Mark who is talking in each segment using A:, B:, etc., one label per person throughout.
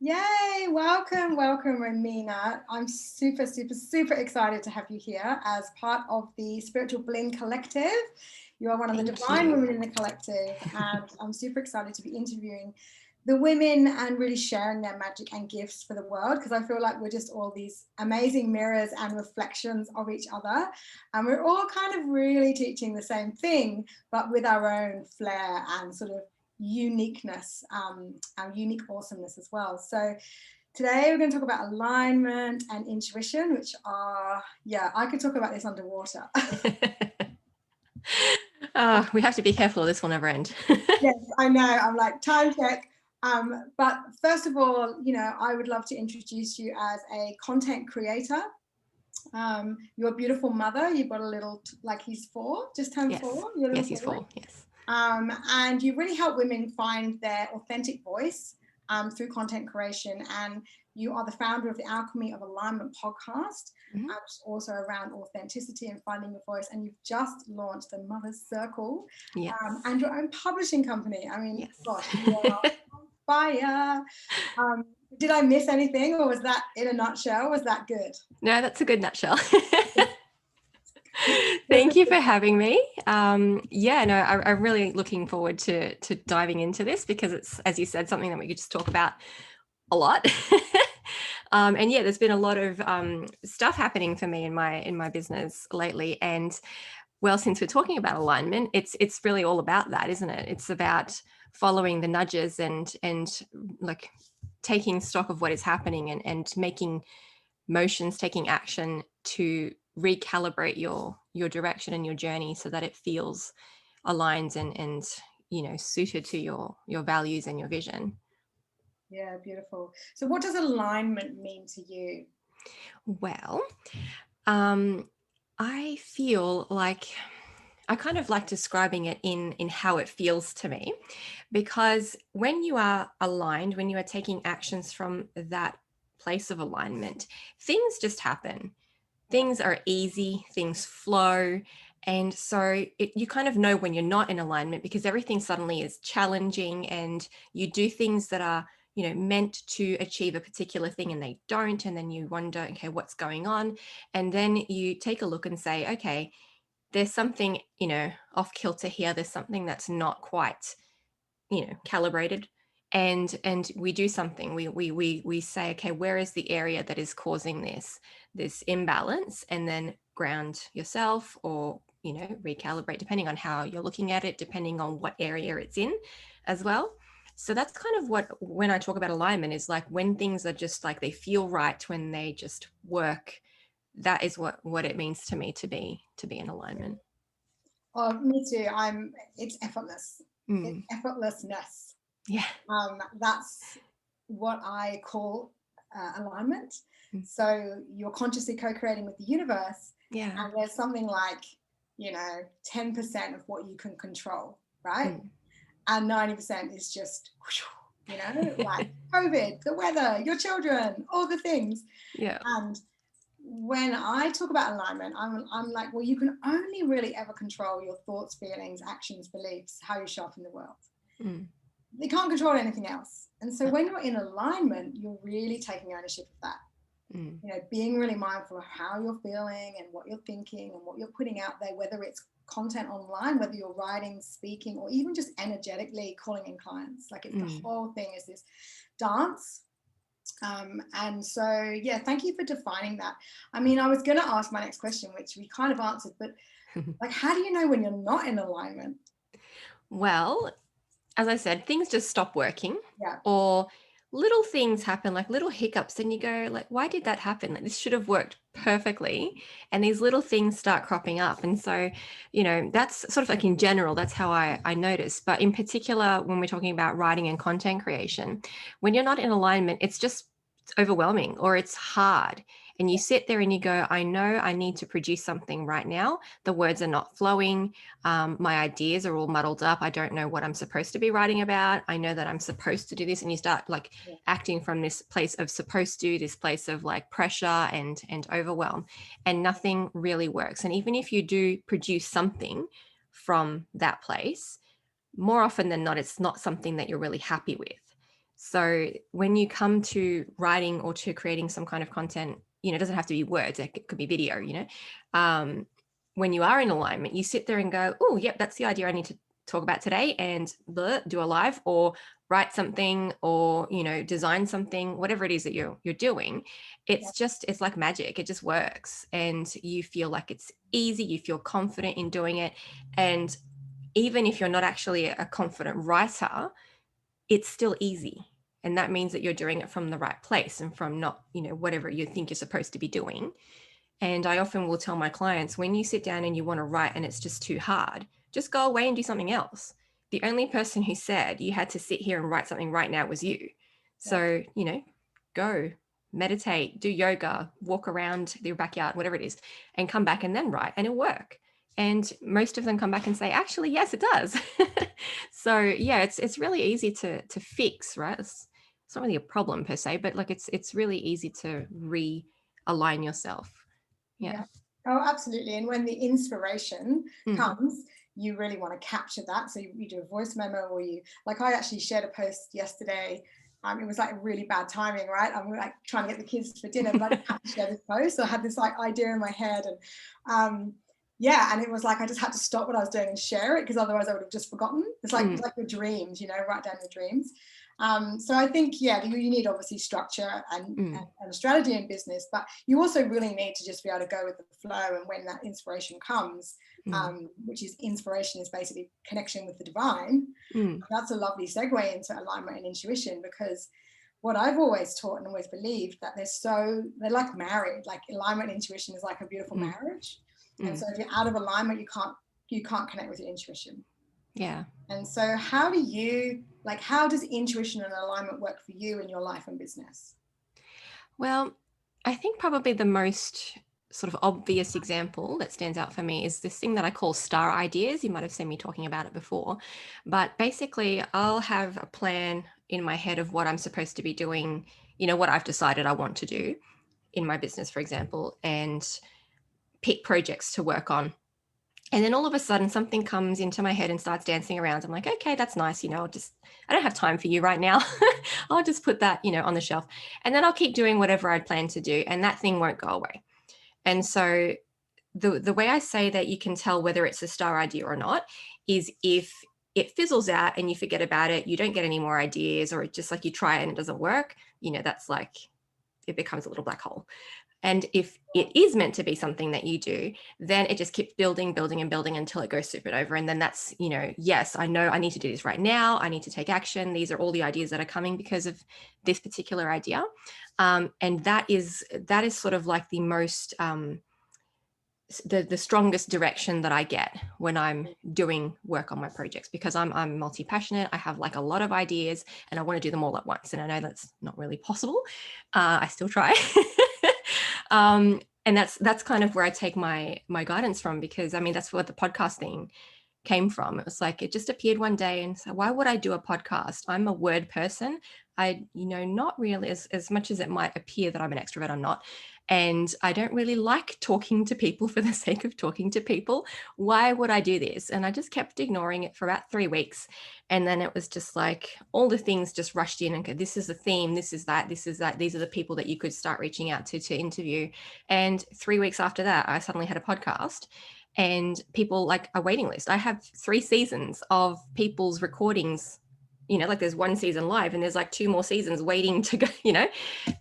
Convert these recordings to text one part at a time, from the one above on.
A: Yay! Welcome, welcome, Romina. I'm super, super, super excited to have you here as part of the Spiritual Bling Collective. You are one of the divine women in the collective, and I'm super excited to be interviewing the women and really sharing their magic and gifts for the world, because I feel like we're just all these amazing mirrors and reflections of each other, and we're all kind of really teaching the same thing, but with our own flair and sort of uniqueness, our unique awesomeness as well. So today we're going to talk about alignment and intuition, which are, I could talk about this underwater.
B: We have to be careful, this will never end.
A: Yes, I know, I'm like, time check. But first of all, I would love to introduce you as a content creator. You're a beautiful mother. You've got a little, like, he's 4, just turned 4.
B: Yes, he's 4, yes.
A: And you really help women find their authentic voice through content creation. And you are the founder of the Alchemy of Alignment podcast, also around authenticity and finding your voice. And you've just launched the Mother's Circle, and your own publishing company. I mean, gosh, you are on fire. Did I miss anything, or was that in a nutshell? Was that good?
B: No, that's a good nutshell. Thank you for having me. I'm really looking forward to diving into this, because it's, as you said, something that we could just talk about a lot. And there's been a lot of stuff happening for me in my business lately. And well, since we're talking about alignment, it's really all about that, isn't it? It's about following the nudges and like taking stock of what is happening and making motions, taking action to recalibrate your direction and your journey so that it feels aligned and suited to your values and your vision.
A: Yeah, beautiful. So what does alignment mean to you?
B: Well, I feel like I kind of like describing it in how it feels to me, because when you are aligned, when you are taking actions from that place of alignment, things just happen. Things are easy, things flow. And so you kind of know when you're not in alignment, because everything suddenly is challenging and you do things that are, meant to achieve a particular thing and they don't. And then you wonder, okay, what's going on? And then you take a look and say, okay, there's something, off kilter here. There's something that's not quite, calibrated. And we do something. We say, okay, where is the area that is causing this imbalance? And then ground yourself, or recalibrate, depending on how you're looking at it, depending on what area it's in as well. So that's kind of what, when I talk about alignment, is like when things are just like they feel right, when they just work. That is what it means to me to be in alignment.
A: Oh, me too. It's effortless. It's effortlessness.
B: Yeah.
A: That's what I call alignment. So you're consciously co-creating with the universe.
B: Yeah.
A: And there's something like, 10% of what you can control, right? And 90% is just, like COVID, the weather, your children, all the things.
B: Yeah.
A: And when I talk about alignment, I'm like, well, you can only really ever control your thoughts, feelings, actions, beliefs, how you show up in the world. You can't control anything else. And so when you're in alignment, you're really taking ownership of that. Being really mindful of how you're feeling and what you're thinking and what you're putting out there, whether it's content online, whether you're writing, speaking, or even just energetically calling in clients. Like, it's the whole thing is this dance. And so, thank you for defining that. I mean, I was going to ask my next question, which we kind of answered, but like, how do you know when you're not in alignment?
B: Well, as I said, things just stop working, or little things happen, like little hiccups, and you go like, why did that happen? Like, this should have worked perfectly. And these little things start cropping up. And so, that's sort of like in general, that's how I notice. But in particular, when we're talking about writing and content creation, when you're not in alignment, it's overwhelming, or it's hard. And you sit there and you go, I know I need to produce something right now. The words are not flowing. My ideas are all muddled up. I don't know what I'm supposed to be writing about. I know that I'm supposed to do this. And you start like acting from this place of supposed to, this place of like pressure and overwhelm, and nothing really works. And even if you do produce something from that place, more often than not, it's not something that you're really happy with. So when you come to writing or to creating some kind of content, it doesn't have to be words, it could be video, when you are in alignment, you sit there and go, oh, yep, that's the idea I need to talk about today, and do a live or write something or, design something, whatever it is that you're doing. It's like magic. It just works. And you feel like it's easy. You feel confident in doing it. And even if you're not actually a confident writer, it's still easy. And that means that you're doing it from the right place and from not, whatever you think you're supposed to be doing. And I often will tell my clients, when you sit down and you want to write and it's just too hard, just go away and do something else. The only person who said you had to sit here and write something right now was you. So, go meditate, do yoga, walk around your backyard, whatever it is, and come back and then write, and it'll work. And most of them come back and say, actually, yes, it does. So yeah, it's really easy to fix, right? It's not really a problem per se, but like it's really easy to realign yourself. Yeah.
A: Oh, absolutely. And when the inspiration comes, you really want to capture that. So you do a voice memo, or I actually shared a post yesterday. It was like really bad timing, right? I'm like trying to get the kids for dinner, but I didn't have to share this post. So I had this like idea in my head, and and it was like I just had to stop what I was doing and share it, because otherwise I would have just forgotten. It's like your dreams, write down your dreams. So I think, you need obviously structure and a strategy in business, but you also really need to just be able to go with the flow. And when that inspiration comes, which is inspiration is basically connection with the divine, that's a lovely segue into alignment and intuition, because what I've always taught and always believed, that they're like married. Like alignment and intuition is like a beautiful marriage. And so if you're out of alignment, you can't connect with your intuition.
B: Yeah.
A: And so how does intuition and alignment work for you in your life and business?
B: Well, I think probably the most sort of obvious example that stands out for me is this thing that I call star ideas. You might have seen me talking about it before, but basically I'll have a plan in my head of what I'm supposed to be doing, what I've decided I want to do in my business, for example, and pick projects to work on. And then all of a sudden something comes into my head and starts dancing around. I'm like, okay, that's nice. I don't have time for you right now. I'll just put that, on the shelf, and then I'll keep doing whatever I'd planned to do, and that thing won't go away. And so the way I say that you can tell whether it's a star idea or not is if it fizzles out and you forget about it, you don't get any more ideas, or it's just like you try it and it doesn't work, that's like it becomes a little black hole. And if it is meant to be something that you do, then it just keeps building until it goes supernova. And then that's, yes, I know I need to do this right now. I need to take action. These are all the ideas that are coming because of this particular idea. And that is sort of like the most, the strongest direction that I get when I'm doing work on my projects, because I'm multi-passionate. I have like a lot of ideas and I want to do them all at once. And I know that's not really possible. I still try. And that's kind of where I take my guidance from, because that's what the podcast thing came from. It was like, it just appeared one day, and so why would I do a podcast? I'm a word person. I, not really as much as it might appear that I'm an extrovert, I'm not. And I don't really like talking to people for the sake of talking to people. Why would I do this? And I just kept ignoring it for about 3 weeks. And then it was just like all the things just rushed in and go, this is the theme, this is that, these are the people that you could start reaching out to interview. And 3 weeks after that, I suddenly had a podcast. And people, like a waiting list. I have 3 seasons of people's recordings, like there's 1 season live and there's like 2 more seasons waiting to go,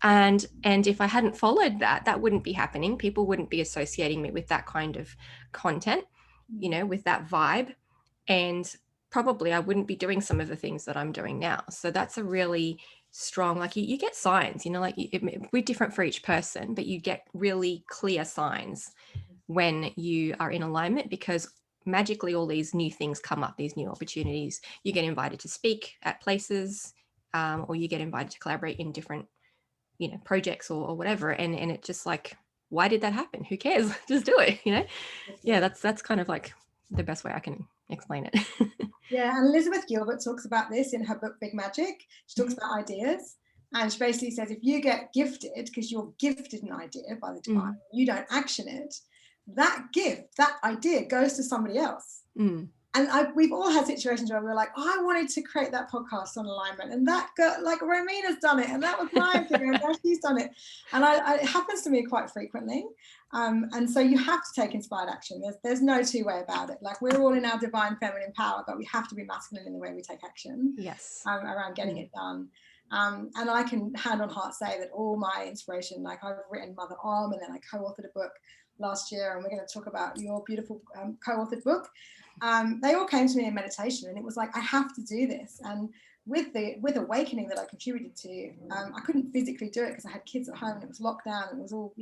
B: and if I hadn't followed that wouldn't be happening. People wouldn't be associating me with that kind of content, with that vibe, and probably I wouldn't be doing some of the things that I'm doing now. So that's a really strong, like you get signs, like we're different for each person, but you get really clear signs when you are in alignment, because magically all these new things come up, these new opportunities. You get invited to speak at places, or you get invited to collaborate in different, projects or whatever. And it just like, why did that happen? Who cares? Just do it, Yeah, that's kind of like the best way I can explain it.
A: Yeah, and Elizabeth Gilbert talks about this in her book, Big Magic. She talks about ideas. And she basically says, if you get gifted, because you're gifted an idea by the divine, you don't action it, that gift, that idea goes to somebody else. we've all had situations where we're like, oh, I wanted to create that podcast on alignment, and that girl, like Romina's done it, and that was my thing, and now she's done it. And it happens to me quite frequently. And so you have to take inspired action. There's no two way about it. Like, we're all in our divine feminine power, but we have to be masculine in the way we take action.
B: Yes.
A: Around getting it done. And I can hand on heart say that all my inspiration, like, I've written Mother Om, and then I co-authored a book last year, and we're going to talk about your beautiful co-authored book. They all came to me in meditation, and it was like, I have to do this. And with Awakening that I contributed to, I couldn't physically do it because I had kids at home, and it was lockdown, and it was all,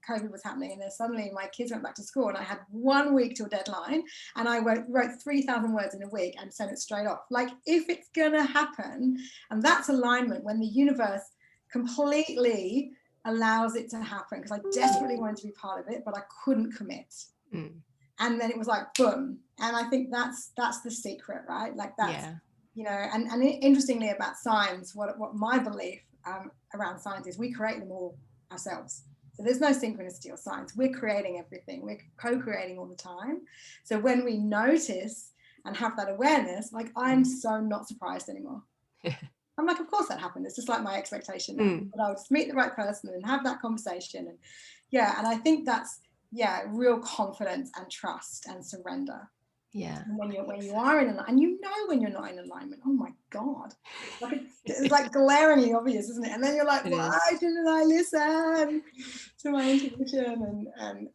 A: COVID was happening, and then suddenly my kids went back to school, and I had 1 week till deadline, and I wrote 3,000 words in a week and sent it straight off. Like, if it's gonna happen, and that's alignment, when the universe completely allows it to happen, because I desperately wanted to be part of it, but I couldn't commit. And then it was like, boom. And I think that's the secret, right? Like, that's, and interestingly about signs, what my belief around signs is, we create them all ourselves. So there's no synchronicity or signs. We're creating everything. We're co-creating all the time. So when we notice and have that awareness, like, I'm so not surprised anymore. I'm like, of course that happened. It's just like my expectation now. But I would just meet the right person and have that conversation. And and I think that's, real confidence and trust and surrender. And when you are in alignment, and when you're not in alignment, oh my God, like, it's like glaringly obvious, isn't it? And then you're like, why didn't I listen to my intuition?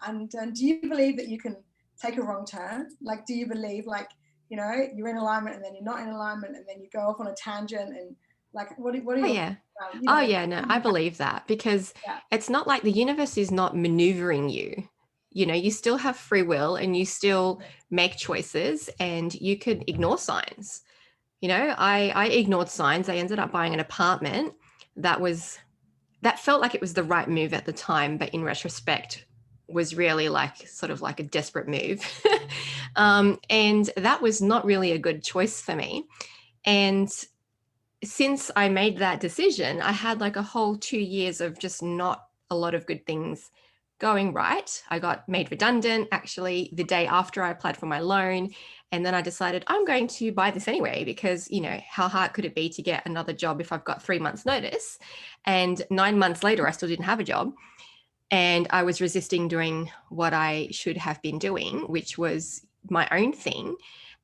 A: And do you believe that you can take a wrong turn? Like, do you believe, like, you're in alignment, and then you're not in alignment, and then you go off on a tangent, and like, what are you?
B: No, I believe that, because it's not like the universe is not maneuvering you. You still have free will, and you still make choices, and you could ignore signs. I ignored signs. I ended up buying an apartment that felt like it was the right move at the time, but in retrospect was really like sort of like a desperate move. And that was not really a good choice for me. And since I made that decision, I had like a whole 2 years of just not a lot of good things going right. I got made redundant actually the day after I applied for my loan. And then I decided I'm going to buy this anyway, because, how hard could it be to get another job if I've got 3 months notice? And 9 months later, I still didn't have a job. And I was resisting doing what I should have been doing, which was my own thing.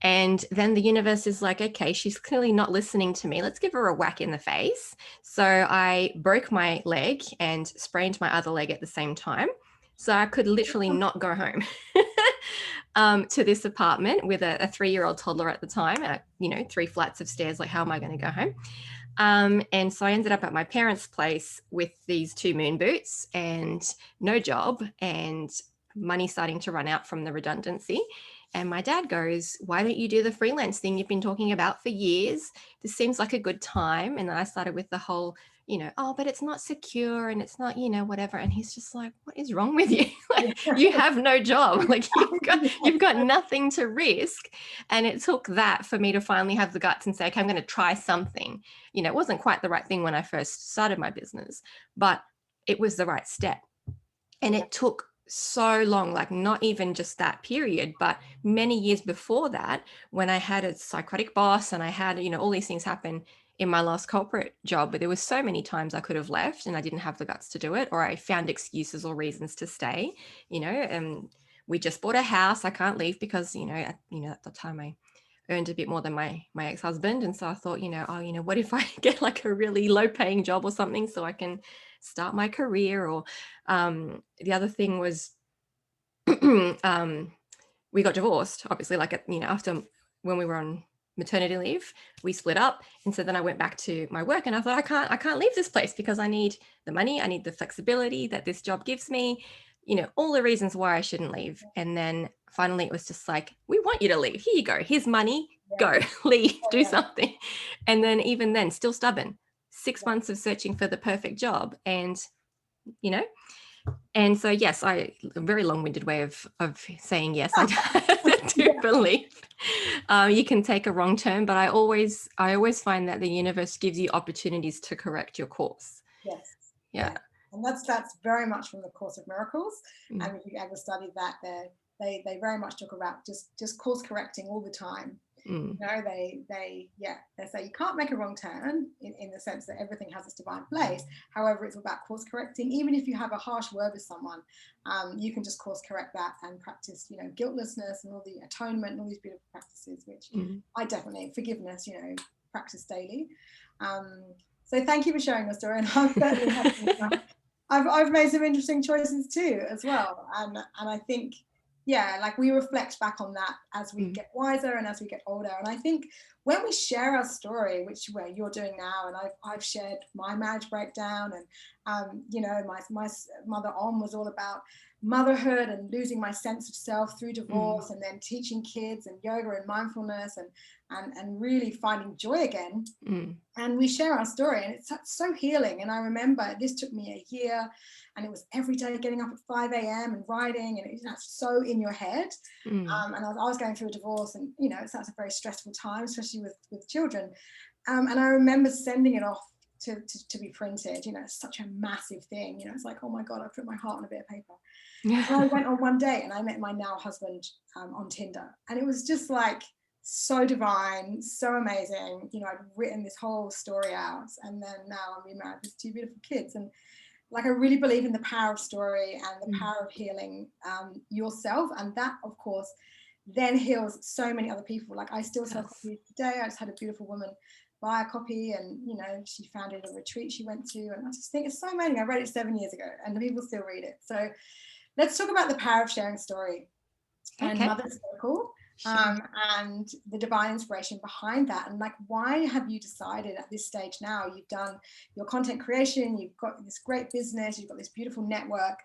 B: And then the universe is like, okay, she's clearly not listening to me. Let's give her a whack in the face. So I broke my leg and sprained my other leg at the same time. So I could literally not go home to this apartment with a 3-year-old toddler at the time, and 3 flights of stairs. Like, how am I going to go home? And so I ended up at my parents' place with these 2 moon boots and no job, and money starting to run out from the redundancy. And my dad goes, why don't you do the freelance thing you've been talking about for years? This seems like a good time. And then I started with the whole, but it's not secure, and it's not, whatever. And he's just like, what is wrong with you? Like, you have no job. Like, you've got nothing to risk. And it took that for me to finally have the guts and say, okay, I'm going to try something. It wasn't quite the right thing when I first started my business, but it was the right step. And it took so long, like not even just that period, but many years before that, when I had a psychotic boss and I had, all these things happen in my last corporate job, but there was so many times I could have left and I didn't have the guts to do it, or I found excuses or reasons to stay, and we just bought a house. I can't leave because, at the time I earned a bit more than my ex-husband. And so I thought, what if I get like a really low paying job or something so I can start my career? Or the other thing was we got divorced, obviously, like, after, when we were on maternity leave, we split up. And so then I went back to my work, and I thought, I can't leave this place because I need the money. I need the flexibility that this job gives me, all the reasons why I shouldn't leave. And then finally it was just like, we want you to leave. Here you go. Here's money. Go, leave, do something. And then even then, still stubborn. 6 months of searching for the perfect job. And, and so, yes, a very long-winded way of saying yes, I do believe you can take a wrong turn, but I always find that the universe gives you opportunities to correct your course.
A: Yes.
B: Yeah.
A: And that's very much from the Course of Miracles. And if you ever studied that, they very much talk about just course correcting all the time. You know, they say you can't make a wrong turn in the sense that everything has its divine place. However, it's about course correcting. Even if you have a harsh word with someone, you can just course correct that and practice, you know, guiltlessness and all the atonement and all these beautiful practices, which I definitely, forgiveness, you know, practice daily. So thank you for sharing your story, and I've certainly had I've made some interesting choices too as well, and I think, yeah, like we reflect back on that as we get wiser and as we get older. And I think when we share our story, which where you're doing now, and I've shared my marriage breakdown, and you know, my mother on was all about motherhood and losing my sense of self through divorce, and then teaching kids and yoga and mindfulness and really finding joy again. And we share our story, and it's so healing. And I remember this took me a year, and it was every day getting up at 5 a.m. and writing, and it's so in your head. And I was going through a divorce, and you know, that's a very stressful time, especially with children. And I remember sending it off to be printed. You know, it's such a massive thing. You know, it's like, oh my God, I put my heart on a bit of paper. And I went on one day, and I met my now husband on Tinder, and it was just like so divine, so amazing. You know, I'd written this whole story out, and then now I'm remarried with 2 beautiful kids. And like, I really believe in the power of story and the power of healing yourself, and that, of course, then heals so many other people. Like, I still sell copies today. I just had a beautiful woman buy a copy, and you know, she found it at a retreat she went to, and I just think it's so amazing. I read it 7 years ago, and the people still read it. So let's talk about the power of sharing story and Mother Circle. And the divine inspiration behind that, and like, why have you decided at this stage now, you've done your content creation, you've got this great business, you've got this beautiful network,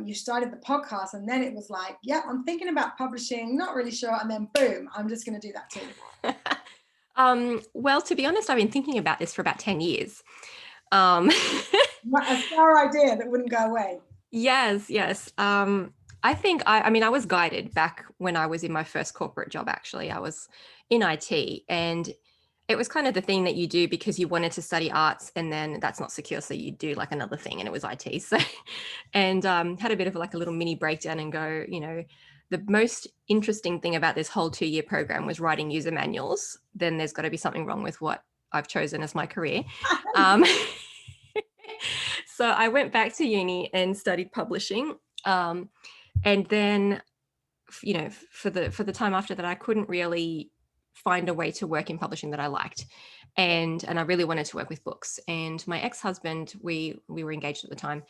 A: you started the podcast, and then it was like, yeah, I'm thinking about publishing, not really sure, and then boom, I'm just going to do that too.
B: Well, to be honest, I've been thinking about this for about 10 years.
A: A star idea that wouldn't go away.
B: Yes. I think, I mean, I was guided back when I was in my first corporate job, actually. I was in IT, and it was kind of the thing that you do because you wanted to study arts, and then that's not secure, so you do like another thing, and it was IT. So, and had a bit of like a little mini breakdown and go, you know, the most interesting thing about this whole 2-year program was writing user manuals. Then there's got to be something wrong with what I've chosen as my career. So I went back to uni and studied publishing. And then, you know, for the time after that, I couldn't really find a way to work in publishing that I liked. And I really wanted to work with books. And my ex-husband, we were engaged at the time,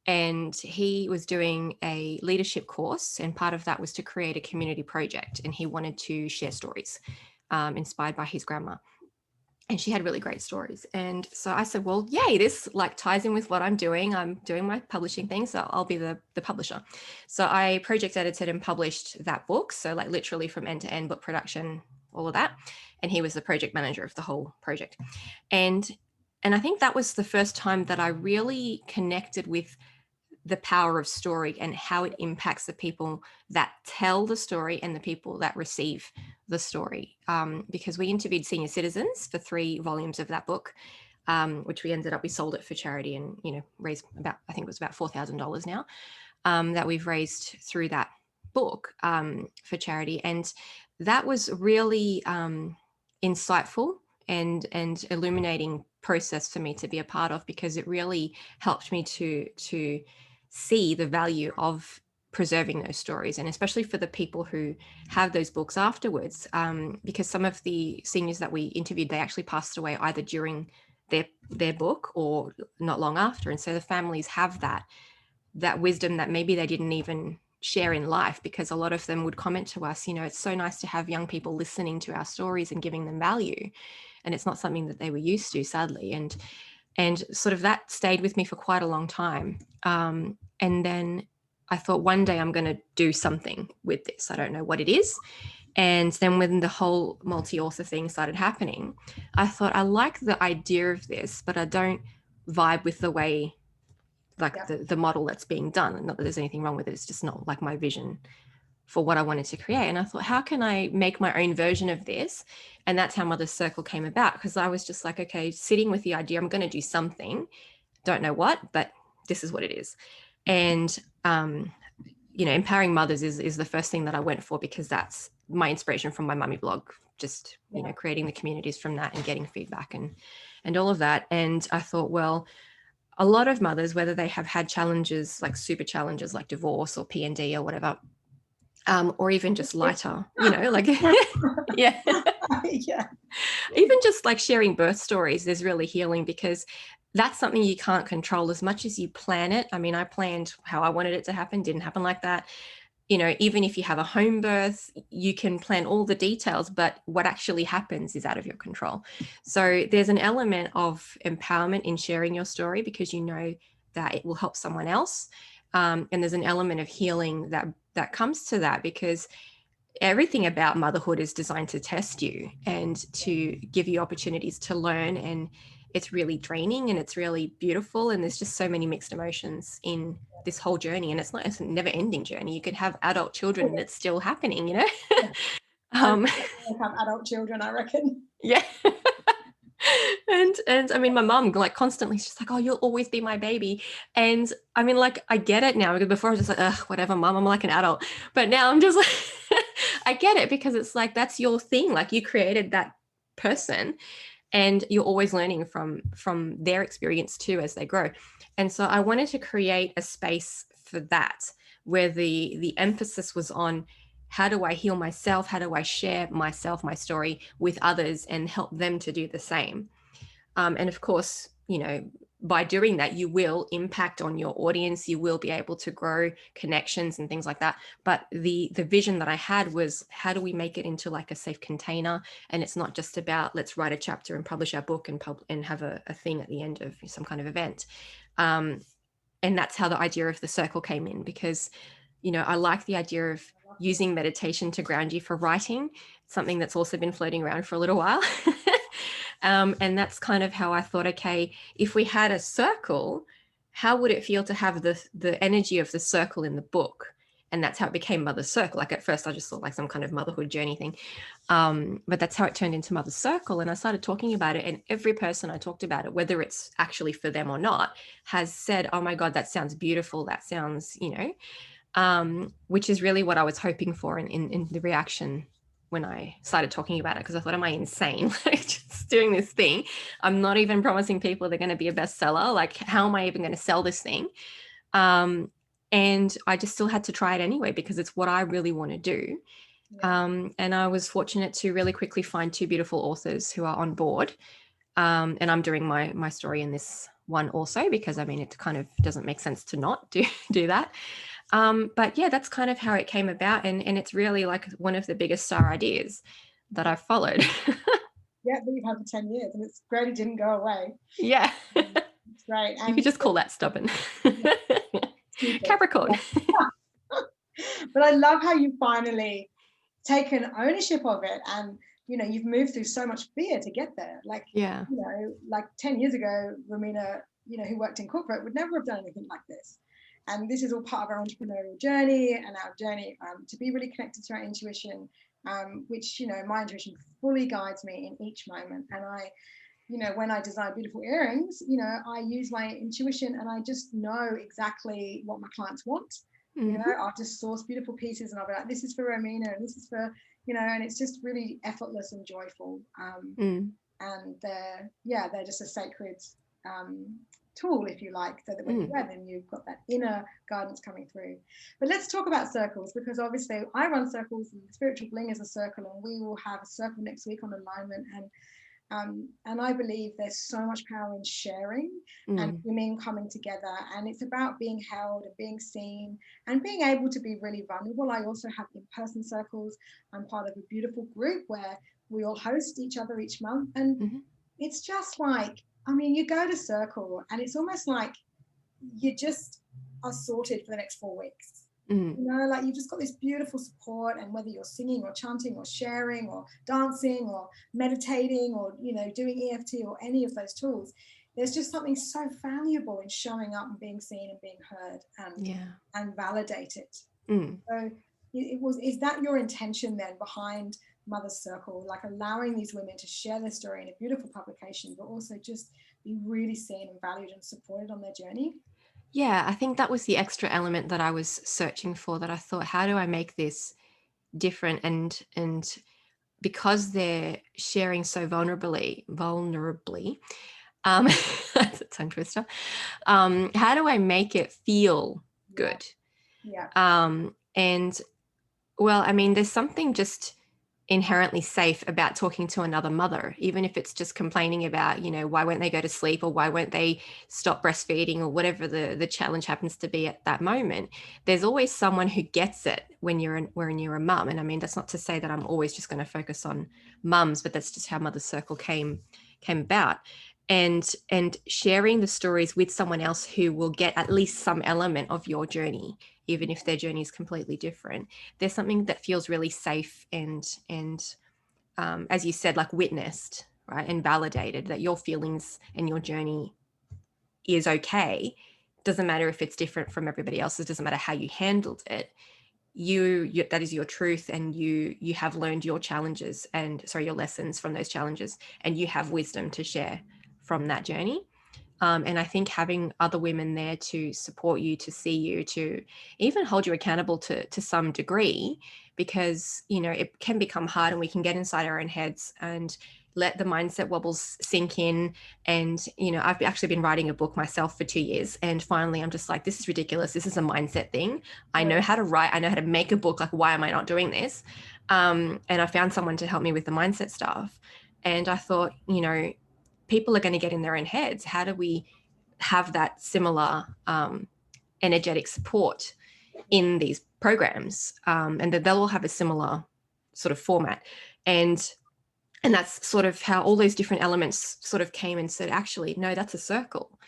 B: and he was doing a leadership course. And part of that was to create a community project. And he wanted to share stories inspired by his grandma. And she had really great stories. And so I said, well, yay, this like ties in with what I'm doing. I'm doing my publishing thing, so I'll be the publisher. So I project edited and published that book. So like literally from end to end, book production, all of that. And he was the project manager of the whole project. And I think that was the first time that I really connected with the power of story and how it impacts the people that tell the story and the people that receive the story. Because we interviewed senior citizens for 3 volumes of that book, which we sold it for charity, and, you know, raised about, I think it was about $4,000 now that we've raised through that book for charity. And that was really insightful and illuminating process for me to be a part of, because it really helped me to see the value of preserving those stories, and especially for the people who have those books afterwards, because some of the seniors that we interviewed, they actually passed away either during their book or not long after. And so the families have that wisdom that maybe they didn't even share in life, because a lot of them would comment to us, you know, it's so nice to have young people listening to our stories and giving them value. And it's not something that they were used to, sadly. And sort of that stayed with me for quite a long time. And then I thought, one day I'm going to do something with this. I don't know what it is. And then when the whole multi-author thing started happening, I thought, I like the idea of this, but I don't vibe with the way, like the model that's being done. Not that there's anything wrong with it. It's just not like my vision for what I wanted to create. And I thought, how can I make my own version of this? And that's how Mother Circle came about, because I was just like, okay, sitting with the idea, I'm going to do something, don't know what, but this is what it is. And empowering mothers is the first thing that I went for, because that's my inspiration from my mummy blog, just, creating the communities from that and getting feedback and all of that. And I thought, well, a lot of mothers, whether they have had challenges, like super challenges like divorce or PND or whatever, or even just lighter, like, yeah.
A: Yeah.
B: Even just like sharing birth stories is really healing, because that's something you can't control as much as you plan it. I mean, I planned how I wanted it to happen, didn't happen like that. Even if you have a home birth, you can plan all the details, but what actually happens is out of your control. So there's an element of empowerment in sharing your story, because you know that it will help someone else. And there's an element of healing that comes to that, because everything about motherhood is designed to test you and to give you opportunities to learn. And it's really draining and it's really beautiful. And there's just so many mixed emotions in this whole journey. And it's a never ending journey. You could have adult children and it's still happening,
A: Yeah.
B: um,
A: have adult children, I reckon.
B: yeah. And I mean, my mom, like, constantly, she's like, oh, you'll always be my baby. And I mean, like, I get it now, because before I was just like, ugh, whatever, mom, I'm like an adult. But now I'm just like, I get it, because it's like, that's your thing. Like, you created that person and you're always learning from their experience too as they grow. And so I wanted to create a space for that, where the emphasis was on, how do I heal myself? How do I share myself, my story with others, and help them to do the same? And of course, by doing that, you will impact on your audience. You will be able to grow connections and things like that. But the vision that I had was, how do we make it into like a safe container? And it's not just about, let's write a chapter and publish our book and have a thing at the end of some kind of event. And that's how the idea of the circle came in, because I like the idea of using meditation to ground you for writing. It's something that's also been floating around for a little while. And that's kind of how I thought, okay, if we had a circle, how would it feel to have the energy of the circle in the book? And that's how it became Mother's Circle. Like, at first I just thought like some kind of motherhood journey thing. But that's how it turned into Mother's Circle. And I started talking about it, and every person I talked about it, whether it's actually for them or not, has said, oh my God, that sounds beautiful. That sounds, which is really what I was hoping for in the reaction when I started talking about it, because I thought, am I insane? Like, just doing this thing. I'm not even promising people they're going to be a bestseller. Like, how am I even going to sell this thing? And I just still had to try it anyway, because it's what I really want to do. Yeah. And I was fortunate to really quickly find two beautiful authors who are on board. And I'm doing my story in this one also, because I mean, it kind of doesn't make sense to not do that. But yeah, that's kind of how it came about. And it's really like one of the biggest star ideas that I've followed.
A: Yeah, that you've had for 10 years, and it's great it didn't go away.
B: Yeah.
A: It's great.
B: You could just call that stubborn. Capricorn.
A: Yeah. But I love how you finally taken ownership of it, and you've moved through so much fear to get there. Like,
B: yeah,
A: like 10 years ago, Romina, who worked in corporate, would never have done anything like this. And this is all part of our entrepreneurial journey and our journey to be really connected to our intuition, which, my intuition fully guides me in each moment. And I, when I design beautiful earrings, I use my intuition, and I just know exactly what my clients want. Mm-hmm. I'll just source beautiful pieces, and I'll be like, this is for Romina, and this is for, and it's just really effortless and joyful. And they're just a sacred tool, if you like, so that when you wear them, you've got that inner guidance coming through. But let's talk about circles, because obviously I run circles, and Spiritual Bling is a circle, and we will have a circle next week on alignment. And I believe there's so much power in sharing and women coming together, and it's about being held and being seen and being able to be really vulnerable. I also have in-person circles. I'm part of a beautiful group where we all host each other each month, and it's just like, you go to circle and it's almost like you just are sorted for the next 4 weeks. Like, you've just got this beautiful support, and whether you're singing or chanting or sharing or dancing or meditating or doing EFT or any of those tools, there's just something so valuable in showing up and being seen and being heard and validated. So is that your intention then behind Mother's Circle, like allowing these women to share their story in a beautiful publication, but also just be really seen and valued and supported on their journey?
B: Yeah, I think that was the extra element that I was searching for, that I thought, how do I make this different? And because they're sharing so vulnerably, that's a tongue twister. How do I make it feel
A: Yeah.
B: good?
A: Yeah.
B: And well, I mean, there's something just inherently safe about talking to another mother, even if it's just complaining about, why won't they go to sleep, or why won't they stop breastfeeding, or whatever the challenge happens to be at that moment. There's always someone who gets it when you're a mum. And I mean, that's not to say that I'm always just going to focus on mums, but that's just how Mother's Circle came about. And sharing the stories with someone else who will get at least some element of your journey, even if their journey is completely different. There's something that feels really safe and as you said, like witnessed, right, and validated, that your feelings and your journey is okay. Doesn't matter if it's different from everybody else's. Doesn't matter how you handled it. You that is your truth, and you have learned your challenges, and your lessons from those challenges, and you have wisdom to share from that journey. And I think having other women there to support you, to see you, to even hold you accountable to some degree, because, it can become hard, and we can get inside our own heads and let the mindset wobbles sink in. And, I've actually been writing a book myself for 2 years. And finally, I'm just like, this is ridiculous. This is a mindset thing. I know how to write. I know how to make a book. Like, why am I not doing this? And I found someone to help me with the mindset stuff. And I thought, people are going to get in their own heads. How do we have that similar energetic support in these programs, and that they'll all have a similar sort of format? And that's sort of how all those different elements sort of came and said, actually, no, that's a circle.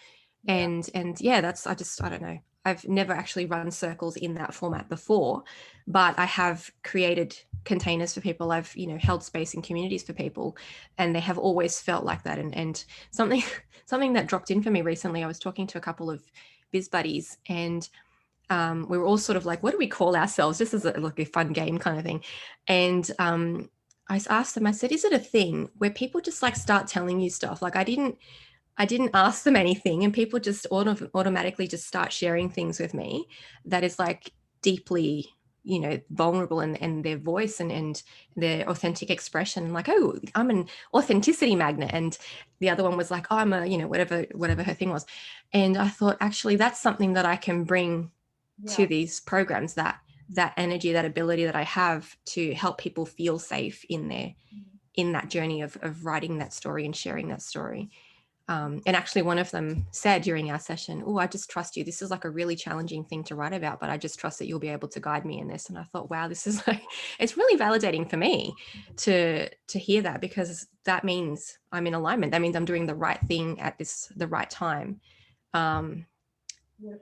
B: And yeah, I don't know. I've never actually run circles in that format before, but I have created containers for people. I've, held space in communities for people, and they have always felt like that. And something that dropped in for me recently, I was talking to a couple of biz buddies, and we were all sort of like, what do we call ourselves? Just as a fun game kind of thing. And I asked them, I said, is it a thing where people just like start telling you stuff? Like I didn't ask them anything, and people just automatically just start sharing things with me that is like deeply, vulnerable, and their voice and their authentic expression. Like, oh, I'm an authenticity magnet. And the other one was like, oh, I'm a, whatever her thing was. And I thought, actually, that's something that I can bring to these programs, that energy, that ability that I have to help people feel safe in that journey of writing that story and sharing that story. And actually one of them said during our session, oh, I just trust you. This is like a really challenging thing to write about, but I just trust that you'll be able to guide me in this. And I thought, wow, this is like, it's really validating for me to hear that, because that means I'm in alignment. That means I'm doing the right thing at the right time.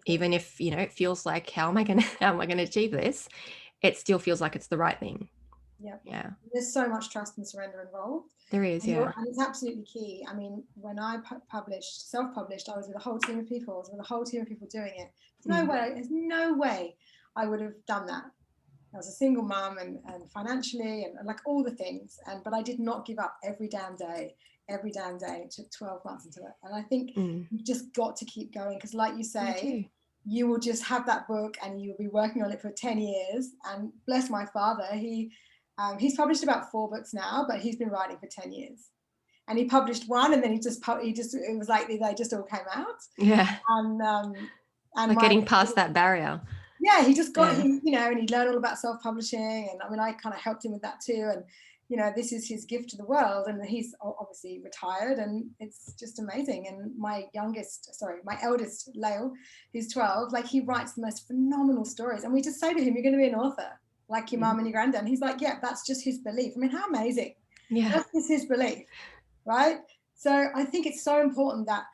B: Even if, it feels like, how am I going to achieve this? It still feels like it's the right thing. Yeah.
A: There's so much trust and surrender involved.
B: There is,
A: and it's absolutely key. I mean, when I self-published, I was with a whole team of people. I was with a whole team of people doing it. There's no way I would have done that. I was a single mum, and financially, and like all the things, but I did not give up every damn day. It took 12 months into it. And I think you've just got to keep going, because like you say, you will just have that book and you'll be working on it for 10 years. And bless my father, he's published about 4 books now, but he's been writing for 10 years. And he published one, and then it was like they just all came out.
B: Yeah.
A: And
B: like getting past that barrier.
A: Yeah, he just got and he learned all about self-publishing, and I mean, I kind of helped him with that too. And this is his gift to the world, and he's obviously retired, and it's just amazing. And my eldest, Lael, who's 12, like, he writes the most phenomenal stories, and we just say to him, you're going to be an author like your mum and your granddad. And he's like, yeah, that's just his belief. I mean, how amazing. That's just his belief, right? So I think it's so important that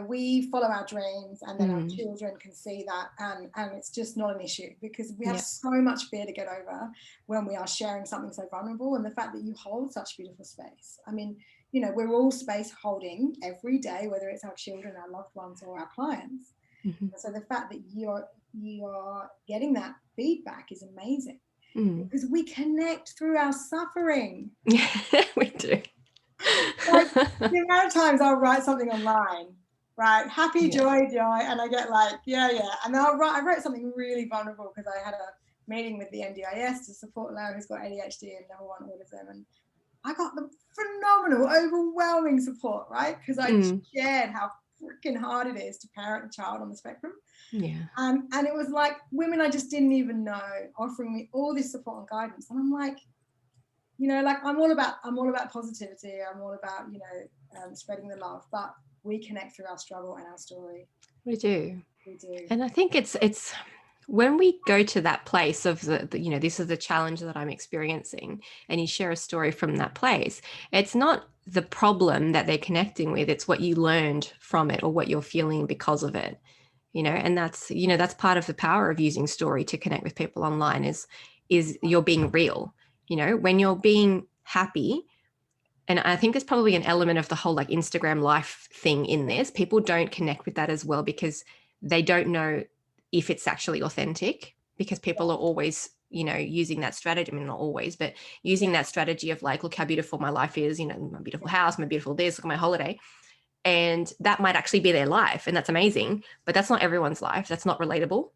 A: we follow our dreams, and then our children can see that, and it's just not an issue, because we have so much fear to get over when we are sharing something so vulnerable. And the fact that you hold such beautiful space, I mean, we're all space holding every day, whether it's our children, our loved ones, or our clients. So the fact that you are getting that feedback is amazing, because we connect through our suffering.
B: Yeah, we do.
A: Like, the amount of times I'll write something online, right? Happy, joy. And I get like, yeah. And then I wrote something really vulnerable because I had a meeting with the NDIS to support Lau, who's got ADHD and level 1 autism. And I got the phenomenal, overwhelming support, right? Because I shared how freaking hard it is to parent a child on the spectrum.
B: Yeah.
A: And it was like women I just didn't even know offering me all this support and guidance. And I'm like, you know, like I'm all about positivity. I'm all about, you know, spreading the love, but we connect through our struggle and our story.
B: We do.
A: We do.
B: And I think it's when we go to that place of the, you know, this is the challenge that I'm experiencing, and you share a story from that place, it's not the problem that they're connecting with, it's what you learned from it or what you're feeling because of it, you know. And that's, you know, that's part of the power of using story to connect with people online is you're being real, you know, when you're being happy. And I think there's probably an element of the whole like Instagram life thing in this. People don't connect with that as well because they don't know if it's actually authentic, because people are always, you know, using that strategy. I mean, not always, but using that strategy of like, look how beautiful my life is, you know, my beautiful house, my beautiful this, look at my holiday. And that might actually be their life. And that's amazing, but that's not everyone's life. That's not relatable.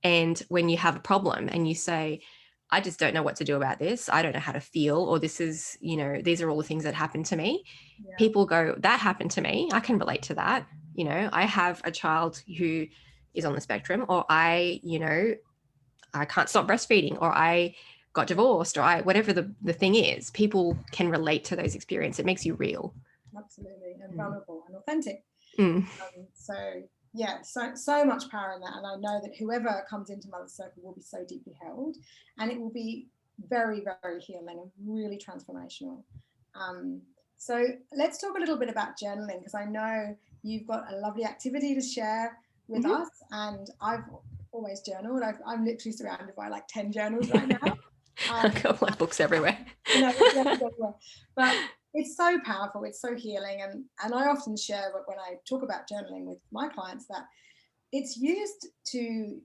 B: And when you have a problem and you say, I just don't know what to do about this, I don't know how to feel, or this is, you know, these are all the things that happened to me. People go, that happened to me. I can relate to that. You know, I have a child who is on the spectrum, or I, you know, I can't stop breastfeeding, or I got divorced, or I, whatever the thing is, people can relate to those experiences. It makes you real.
A: Absolutely. And vulnerable and authentic. So yeah, so much power in that. And I know that whoever comes into Mother's Circle will be so deeply held, and it will be very, very healing and really transformational. So let's talk a little bit about journaling, because I know you've got a lovely activity to share with us, and I've always journaled. I'm literally surrounded by like 10 journals right now.
B: I've got my books everywhere.
A: You know, but it's so powerful, it's so healing, and I often share when I talk about journaling with my clients that it's used to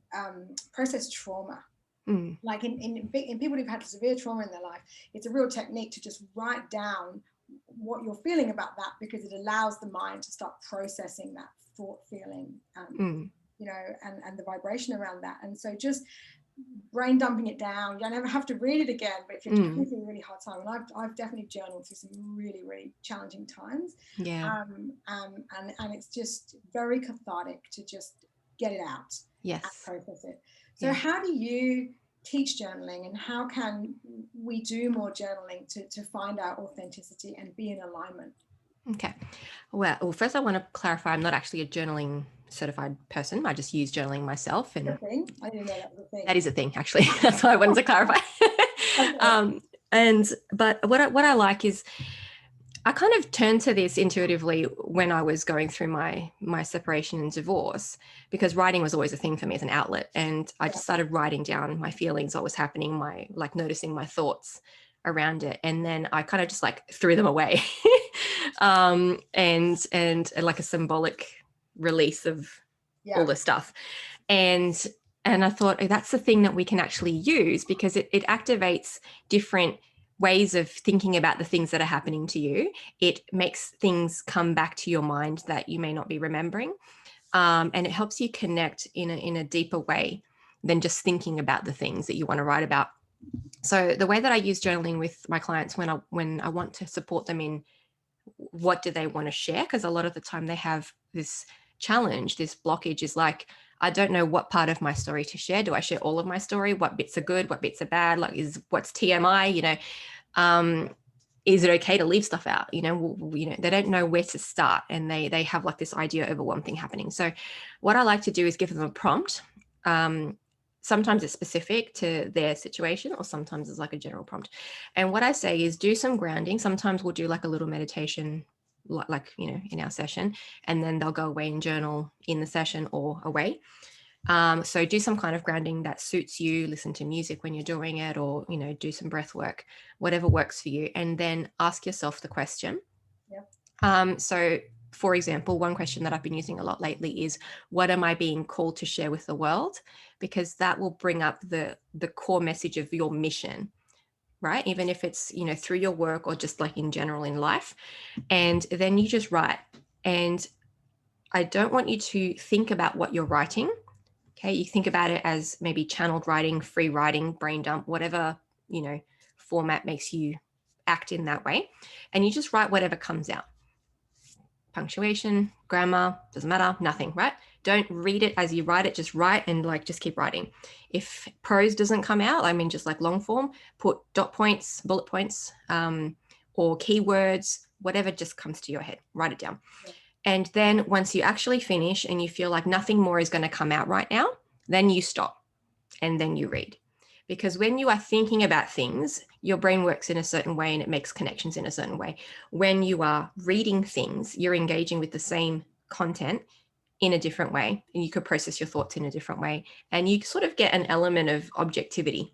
A: process trauma. Like in people who've had severe trauma in their life, it's a real technique to just write down what you're feeling about that, because it allows the mind to start processing that thought, feeling, you know, and the vibration around that. And so just brain dumping it down, you don't ever have to read it again, but if you're going through a really hard time, and I've definitely journaled through some really, really challenging times, and it's just very cathartic to just get it out and process it. So how do you teach journaling, and how can we do more journaling to find our authenticity and be in alignment?
B: Okay. Well, first I want to clarify, I'm not actually a journaling certified person. I just use journaling myself. And
A: I didn't know that was a thing.
B: That is a thing, actually. That's why I wanted to clarify. But what I like is I kind of turned to this intuitively when I was going through my separation and divorce, because writing was always a thing for me as an outlet. And I just started writing down my feelings, what was happening, noticing my thoughts around it. And then I kind of just like threw them away and like a symbolic release of all this stuff. And I thought, oh, that's the thing that we can actually use, because it activates different ways of thinking about the things that are happening to you. It makes things come back to your mind that you may not be remembering. And it helps you connect in a deeper way than just thinking about the things that you want to write about. So the way that I use journaling with my clients when I want to support them in what do they want to share, because a lot of the time they have this challenge, this blockage is like, I don't know what part of my story to share. Do I share all of my story? What bits are good? What bits are bad? Like, what's TMI? You know, is it okay to leave stuff out? You know, they don't know where to start, and they have like this idea over one thing happening. So what I like to do is give them a prompt. Sometimes it's specific to their situation, or sometimes it's like a general prompt. And what I say is do some grounding. Sometimes we'll do like a little meditation, like you know, in our session, and then they'll go away and journal in the session or away. So do some kind of grounding that suits you, listen to music when you're doing it, or, you know, do some breath work, whatever works for you. And then ask yourself the question. So for example, one question that I've been using a lot lately is, what am I being called to share with the world? Because that will bring up the core message of your mission, right? Even if it's, you know, through your work or just like in general in life. And then you just write. And I don't want you to think about what you're writing. Okay, you think about it as maybe channeled writing, free writing, brain dump, whatever, format makes you act in that way. And you just write whatever comes out. Punctuation, grammar, doesn't matter, nothing, right? Don't read it as you write it, just write and just keep writing. If prose doesn't come out, just like long form, put dot points, bullet points, or keywords, whatever just comes to your head, write it down. Yeah. And then once you actually finish and you feel like nothing more is going to come out right now, then you stop and then you read. Because when you are thinking about things, your brain works in a certain way and it makes connections in a certain way. When you are reading things, you're engaging with the same content in a different way, and you could process your thoughts in a different way. And you sort of get an element of objectivity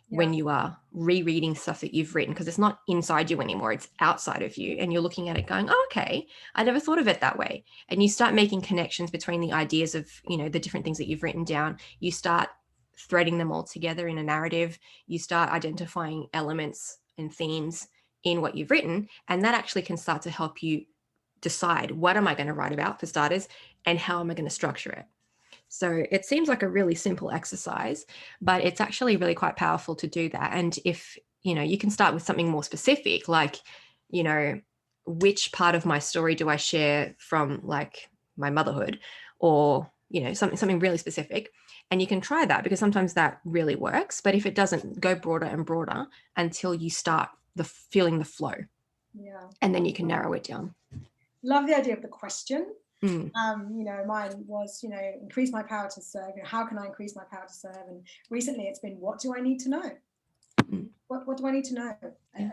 B: when you are rereading stuff that you've written, because it's not inside you anymore, it's outside of you. And you're looking at it going, oh, okay, I never thought of it that way. And you start making connections between the ideas of, the different things that you've written down. You start threading them all together in a narrative. You start identifying elements and themes in what you've written. And that actually can start to help you decide, what am I going to write about, for starters, and how am I going to structure it? So it seems like a really simple exercise, but it's actually really quite powerful to do that. And if, you can start with something more specific, like, which part of my story do I share from like my motherhood, or, something really specific. And you can try that, because sometimes that really works. But if it doesn't, go broader and broader until you start feeling the flow.
A: Yeah. And
B: then you can narrow it down.
A: Love the idea of the question. Mine was, increase my power to serve. How can I increase my power to serve? And recently it's been, what do I need to know? What do I need to know? And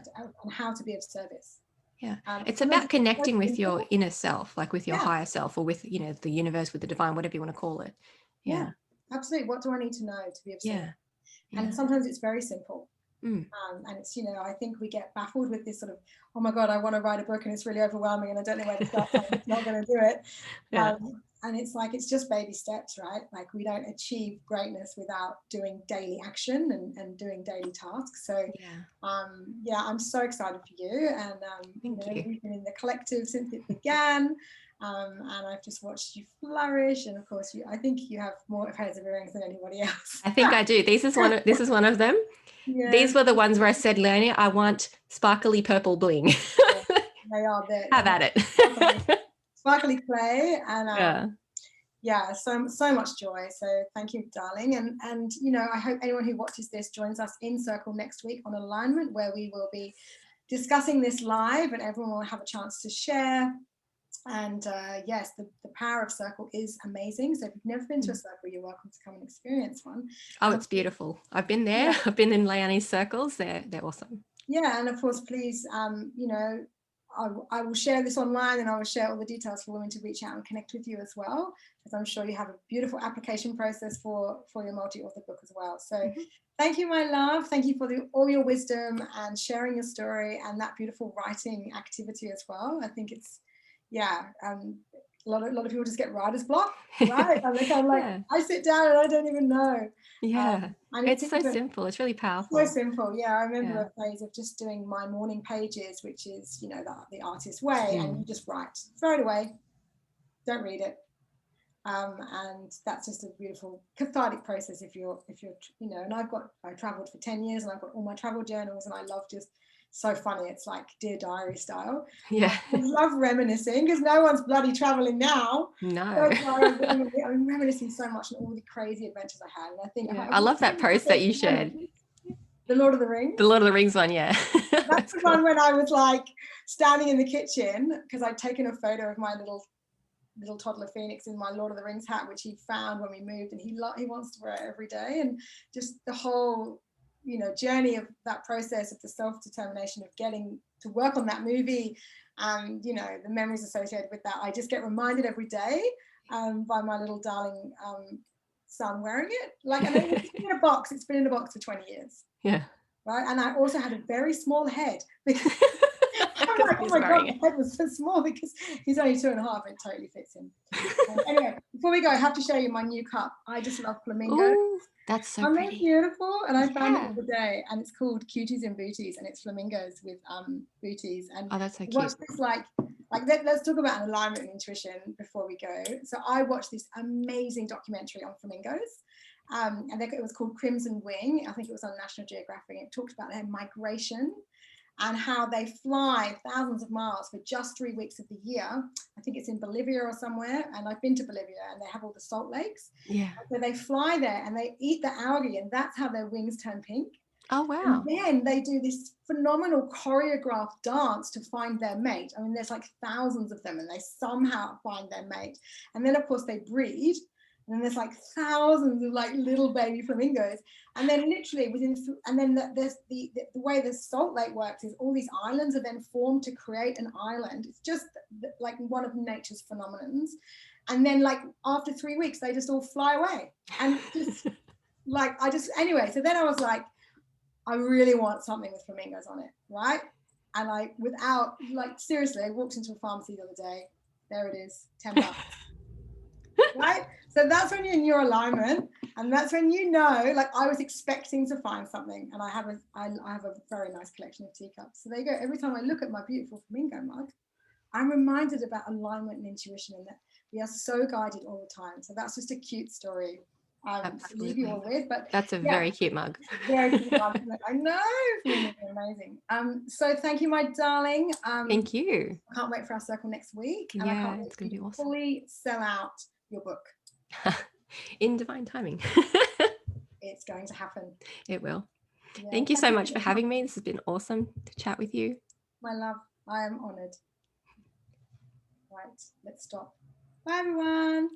A: how to be of service.
B: Yeah. It's about connecting with your inner self, like with your higher self, or with, the universe, with the divine, whatever you want to call it.
A: Yeah, absolutely. What do I need to know to be of service? And sometimes it's very simple. And it's, I think we get baffled with this sort of, oh my God, I want to write a book and it's really overwhelming and I don't know where to start, so I'm not going to do it. And it's like, it's just baby steps, right? Like, we don't achieve greatness without doing daily action and doing daily tasks. So I'm so excited for you. And we've been in the collective since it began. And I've just watched you flourish, and of course I think you have more pairs of earrings than anybody else.
B: I think I do. This is one of them. Yeah. These were the ones where I said, Leonie, I want sparkly purple bling.
A: They are there.
B: Have at it.
A: Sparkly clay, and so much joy. So thank you, darling. And I hope anyone who watches this joins us in Circle next week on Alignment, where we will be discussing this live, and everyone will have a chance to share. And yes, the power of Circle is amazing. So if you've never been to a Circle, you're welcome to come and experience one.
B: Oh, it's beautiful. I've been there. Yeah. I've been in Leonie's circles. They're awesome.
A: Yeah, and of course, please, I will share this online, and I will share all the details for women to reach out and connect with you as well, because I'm sure you have a beautiful application process for your multi-author book as well. So thank you, my love. Thank you for all your wisdom and sharing your story and that beautiful writing activity as well. I think it's, a lot of people just get writer's block, right? And they're kind of like, I sit down and I don't even know.
B: Yeah, and it's so simple. It's really powerful.
A: So simple. Yeah, I remember a phase of just doing my morning pages, which is, the artist way, and you just write, throw it away, don't read it. And that's just a beautiful cathartic process if you're, and I traveled for 10 years and I've got all my travel journals, and I love just, so funny, it's like Dear Diary style.
B: Yeah,
A: I love reminiscing, because no one's bloody traveling now.
B: No,
A: I'm reminiscing so much on all the crazy adventures I had, and I think
B: I love that post that you shared.
A: The Lord of the Rings.
B: The Lord of the Rings one, yeah.
A: That's the cool one when I was like standing in the kitchen, because I'd taken a photo of my little toddler Phoenix in my Lord of the Rings hat, which he found when we moved, and he wants to wear it every day, and just the whole journey of that process of the self-determination of getting to work on that movie, and the memories associated with that. I just get reminded every day by my little darling son wearing it. Like, and it's been in a box. It's been in a box for 20 years.
B: Yeah.
A: Right. And I also had a very small head. I'm like, oh my God, my head was so small, because he's only 2.5. It totally fits him. Anyway, before we go, I have to show you my new cup. I just love flamingos.
B: Ooh, that's so pretty.
A: Aren't they beautiful? And I found it the other day, and it's called Cuties and Booties, and it's flamingos with booties. And
B: oh, that's so cute.
A: watch this like Like, let's talk about alignment and intuition before we go. So I watched this amazing documentary on flamingos. And it was called Crimson Wing. I think it was on National Geographic. It talked about their migration and how they fly thousands of miles for just 3 weeks of the year. I think it's in Bolivia or somewhere, and I've been to Bolivia, and they have all the salt lakes.
B: Yeah.
A: So they fly there and they eat the algae, and that's how their wings turn pink.
B: Oh, wow.
A: And then they do this phenomenal choreographed dance to find their mate. I mean, there's like thousands of them, and they somehow find their mate. And then, of course, they breed. And then there's like thousands of like little baby flamingos. And then literally the way the salt lake works is all these islands are then formed to create an island. It's just like one of nature's phenomenons. And then like after 3 weeks, they just all fly away. And just anyway, so then I was like, I really want something with flamingos on it, right? And seriously, I walked into a pharmacy the other day. There it is, $10. Right? So that's when you're in your alignment, and that's when you know, like I was expecting to find something, and I have a very nice collection of teacups. So there you go. Every time I look at my beautiful flamingo mug, I'm reminded about alignment and intuition, and that we are so guided all the time. So that's just a cute story to leave you all with. But
B: that's a very cute mug.
A: Very cute mug. I know, amazing. So thank you, my darling.
B: Thank you.
A: I can't wait for our circle next week.
B: And I can't wait it's going to be awesome.
A: Fully sell out your book.
B: In divine timing.
A: It's going to happen.
B: It will. Yeah, thank you so much for having me. This has been awesome to chat with you.
A: My love, I am honored. Right, let's stop. Bye, everyone.